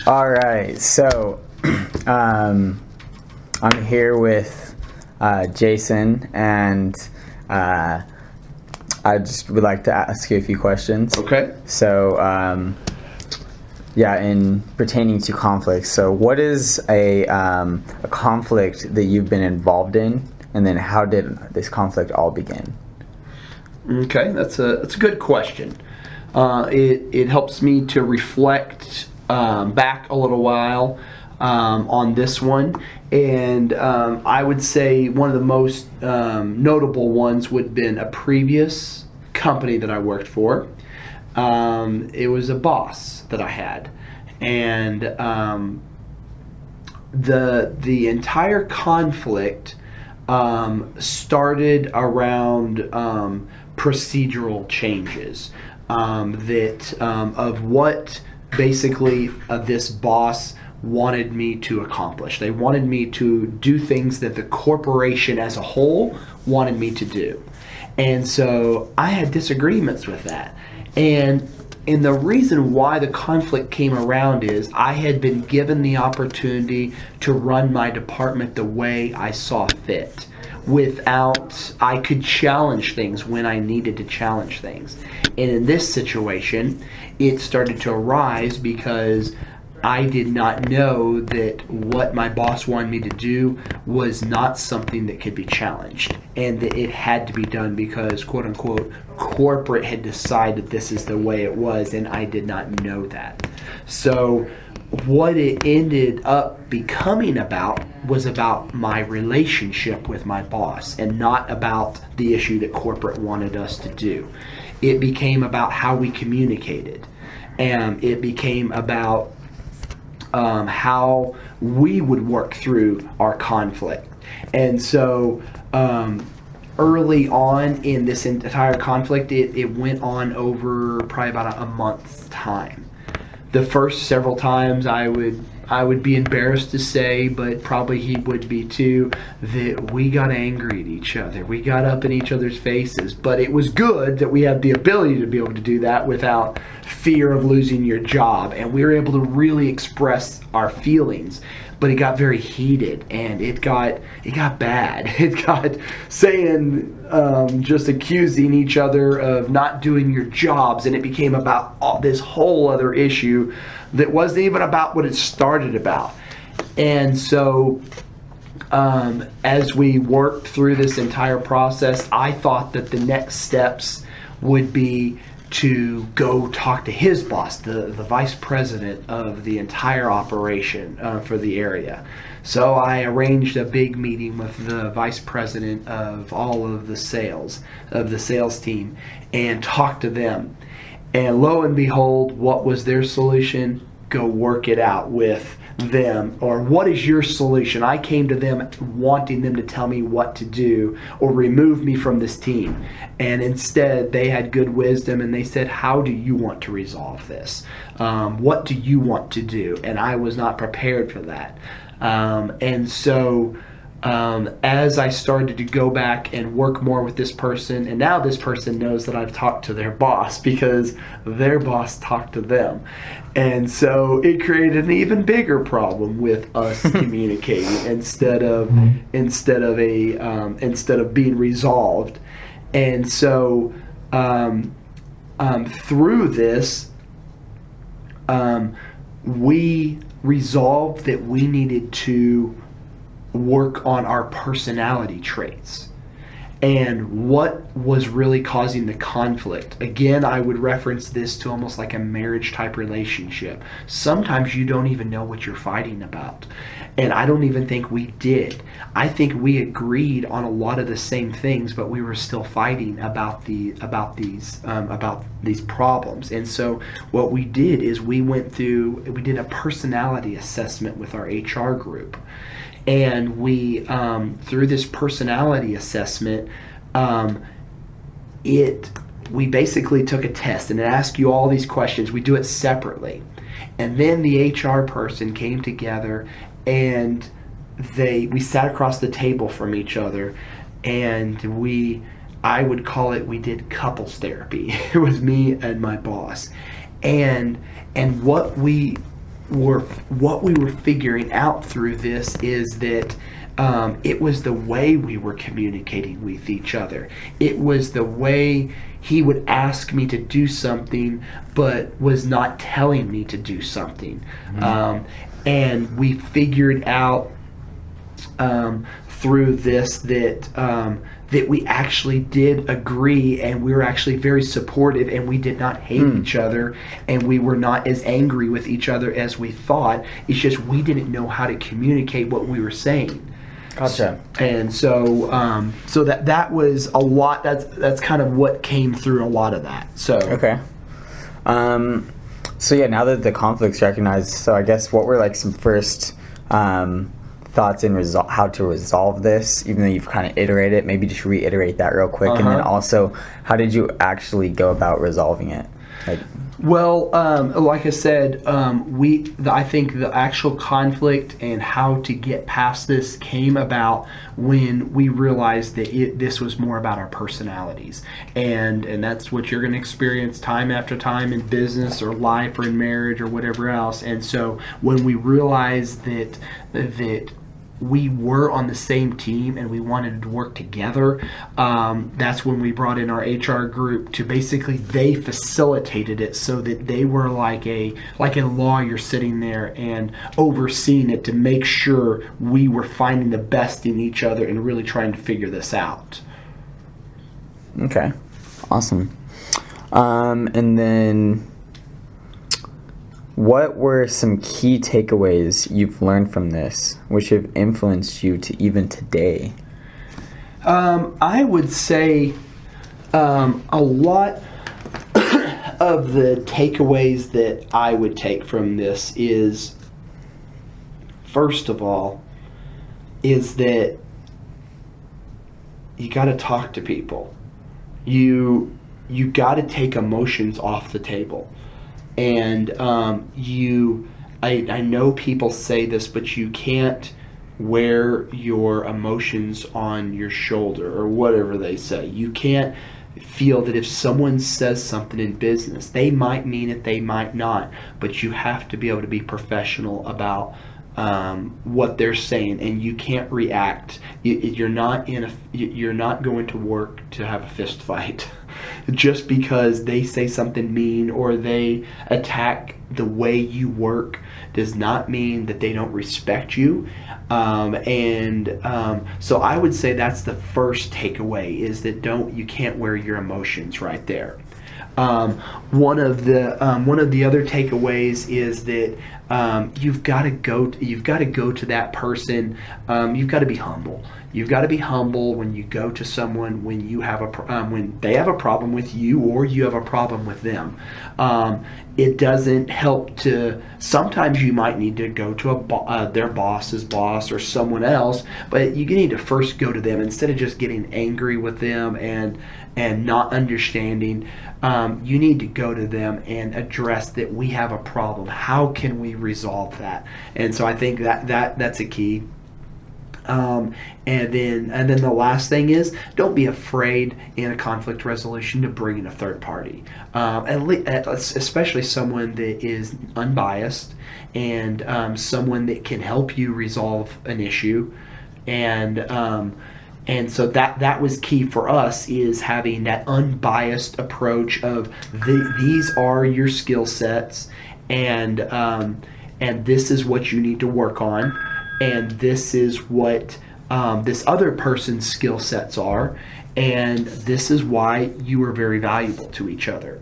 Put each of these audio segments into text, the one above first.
All right, so I'm here with Jason, and I just would like to ask you a few questions. Okay. So, yeah, in pertaining to conflicts, so what is a conflict that you've been involved in, and then how did this conflict all begin? Okay, that's a good question. It helps me to reflect back a little while on this one, and I would say one of the most notable ones would have been a previous company that I worked for. It was a boss that I had, and the entire conflict started around procedural changes of what basically this boss wanted me to accomplish. They wanted me to do things that the corporation as a whole wanted me to do. And so I had disagreements with that. And the reason why the conflict came around is I had been given the opportunity to run my department the way I saw fit. I could challenge things when I needed to challenge things. And in this situation, it started to arise because I did not know that what my boss wanted me to do was not something that could be challenged, and that it had to be done because, quote unquote, corporate had decided this is the way it was, and I did not know that. So what it ended up becoming about was about my relationship with my boss, and not about the issue that corporate wanted us to do. It became about how we communicated, and it became about how we would work through our conflict. And so early on in this entire conflict, it went on over probably about a month's time. The first several times I would be embarrassed to say, but probably he would be too, that we got angry at each other. We got up in each other's faces. But it was good that we had the ability to be able to do that without fear of losing your job. And we were able to really express our feelings. But it got very heated, and it got bad. It got saying, just accusing each other of not doing your jobs, and it became about this whole other issue that wasn't even about what it started about. And so as we worked through this entire process, I thought that the next steps would be to go talk to his boss, the vice president of the entire operation for the area. So I arranged a big meeting with the vice president of all of the sales team, and talked to them. And lo and behold, what was their solution? Go work it out with them. Or what is your solution? I came to them wanting them to tell me what to do or remove me from this team. And instead, they had good wisdom, and they said, how do you want to resolve this? What do you want to do? And I was not prepared for that. And so as I started to go back and work more with this person, and now this person knows that I've talked to their boss because their boss talked to them. And so it created an even bigger problem with us communicating instead of being resolved. And so through this, we resolved that we needed to work on our personality traits and what was really causing the conflict. Again, I would reference this to almost like a marriage type relationship. Sometimes you don't even know what you're fighting about, and I don't even think we did. I think we agreed on a lot of the same things, but we were still fighting about these problems. And so what we did is we did a personality assessment with our HR group. And we, through this personality assessment, we basically took a test, and it asked you all these questions. We do it separately. And then the HR person came together, and we sat across the table from each other, and I would call it, we did couples therapy. It was me and my boss. And what we what we were figuring out through this is that it was the way we were communicating with each other. It was the way he would ask me to do something but was not telling me to do something. And we figured out through this that we actually did agree, and we were actually very supportive, and we did not hate each other, and we were not as angry with each other as we thought. It's just we didn't know how to communicate what we were saying. Gotcha. And so so that was a lot. That's kind of what came through a lot of that. So okay. So yeah, now that the conflict's recognized, so I guess what were like some first thoughts in how to resolve this, even though you've kind of iterated, maybe just reiterate that real quick. And then also, how did you actually go about resolving it? Well, like I said, I think the actual conflict and how to get past this came about when we realized that this was more about our personalities, and that's what you're going to experience time after time in business or life or in marriage or whatever else. And so when we realized that we were on the same team and we wanted to work together, that's when we brought in our HR group to basically, they facilitated it so that they were like a lawyer sitting there and overseeing it to make sure we were finding the best in each other and really trying to figure this out. Okay, awesome. And then what were some key takeaways you've learned from this, which have influenced you to even today? I would say a lot of the takeaways that I would take from this is, first of all, is that you got to talk to people. You got to take emotions off the table. And I know people say this, but you can't wear your emotions on your shoulder or whatever they say. You can't feel that if someone says something in business, they might mean it, they might not, but you have to be able to be professional about what they're saying, and you can't react. You're not going to work to have a fist fight. Just because they say something mean or they attack the way you work does not mean that they don't respect you. So I would say that's the first takeaway, is that you can't wear your emotions right there. One of the other takeaways is that you've got to go to that person. You've got to be humble. You've got to be humble when you go to someone when you have when they have a problem with you or you have a problem with them. It doesn't help to. Sometimes you might need to go to their boss's boss or someone else, but you need to first go to them instead of just getting angry with them and not understanding. You need to go to them and address that we have a problem. How can we resolve that? And so I think that's a key. And then the last thing is, don't be afraid in a conflict resolution to bring in a third party, especially someone that is unbiased and someone that can help you resolve an issue. And so that was key for us, is having that unbiased approach of these are your skill sets, and this is what you need to work on, and this is what this other person's skill sets are, and this is why you are very valuable to each other.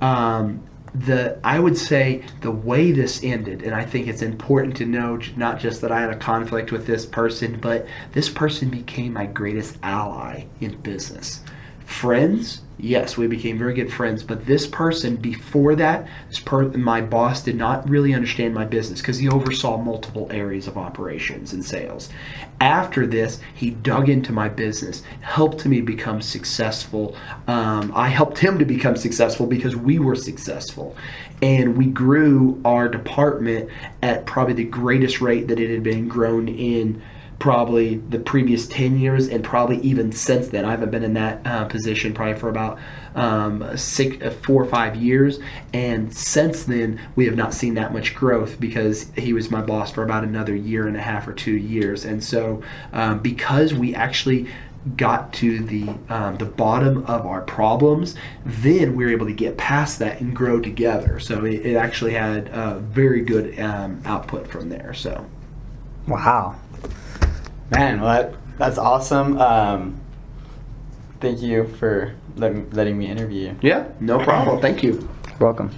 I would say the way this ended, and I think it's important to know not just that I had a conflict with this person, but this person became my greatest ally in business. Friends, yes, we became very good friends, but this person, before that, my boss did not really understand my business because he oversaw multiple areas of operations and sales. After this, he dug into my business, helped me become successful. I helped him to become successful because we were successful. And we grew our department at probably the greatest rate that it had been grown in probably the previous 10 years, and probably even since then. I haven't been in that position probably for about 4 or 5 years, and since then we have not seen that much growth because he was my boss for about another 1.5 or 2 years. And so because we actually got to the bottom of our problems, then we were able to get past that and grow together. So it actually had a very good output from there. So Wow. Man, well, that's awesome. Thank you for letting me interview you. yeah, no problem. Thank you. You're welcome.